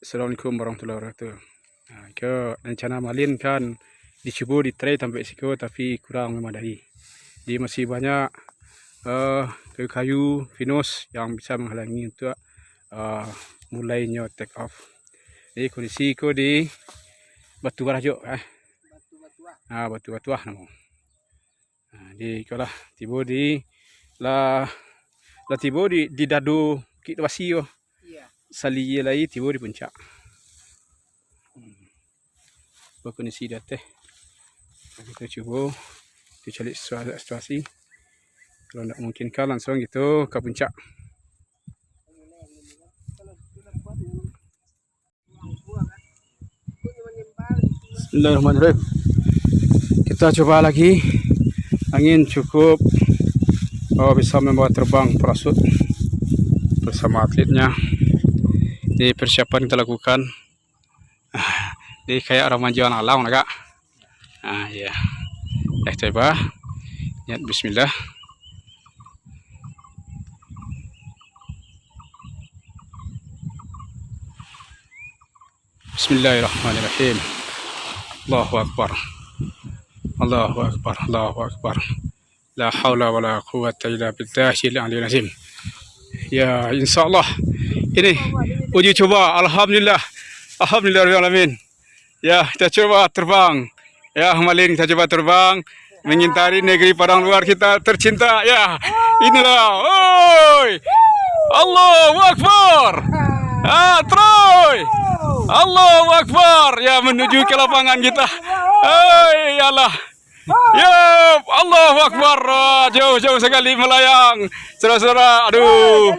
Assalamualaikum warahmatullahi wabarakatuh. Ke rencana malin kan dicoba di try sampai siko tapi kurang memadai. Jadi masih banyak kayu-kayu pinus yang bisa menghalangi untuk mulainya take off. Jadi kondisi ko di batu barajo batu-batuah namo. Di kolah tiba di la tiba di dadu kit wasio. Sali lai tiba di puncak. Kondisi dah teh. Kita coba kita cari situasi. Kalau tidak memungkinkan langsung gitu ke puncak. Bismillahirrahmanirrahim. Kita coba lagi. Angin cukup bisa membawa terbang parasut bersama atletnya. Di persiapan kita lakukan. Di kayak remaja alam agak. Ya. Coba. Niat bismillah. Bismillahirrahmanirrahim. Allahu akbar. Allahu akbar. Allahu akbar. La haula wala quwwata illa billahil aliyil azim. Ya, insyaallah. Ini uji coba. Alhamdulillah. Alhamdulillahirabbil alamin. Ya, kita coba terbang. Ya, malin kita coba terbang mengintari negeri padang luar kita tercinta. Ya, inilah. Oi! Allahu akbar. Troy. Allahu akbar. Ya, menuju ke lapangan kita. Hai, Allah. Ya, Allahu akbar. Jauh-jauh sekali melayang. Saudara-saudara, aduh.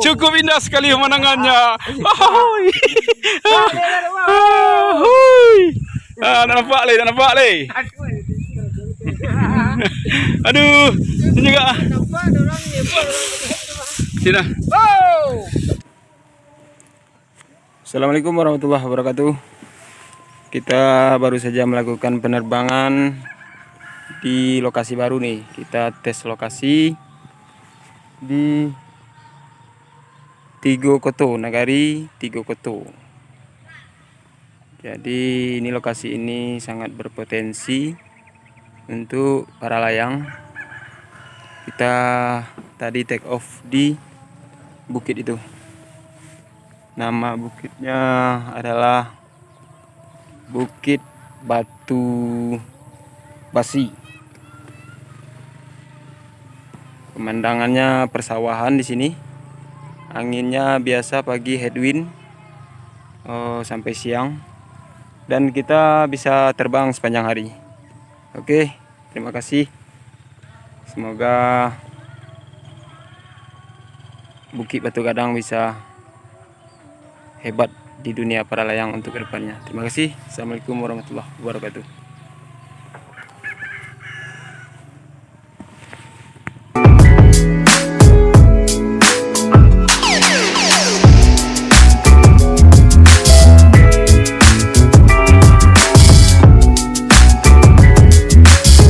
Cukup indah sekali pemandangannya. Nampak le. Aduh, ini juga. Sini. Assalamualaikum warahmatullahi wabarakatuh. Kita baru saja melakukan penerbangan di lokasi baru nih. Kita tes lokasi di Tigo Koto, Nagari Tigo Koto. Jadi ini lokasi ini sangat berpotensi untuk para layang. Kita tadi take off di bukit itu. Nama bukitnya adalah Bukit Batu Basi. Pemandangannya persawahan di sini. Anginnya biasa pagi headwind sampai siang. Dan kita bisa terbang sepanjang hari. Oke, terima kasih. Semoga Bukit Batu Gadang bisa hebat di dunia para layang untuk kedepannya. Terima kasih. Assalamualaikum warahmatullahi wabarakatuh.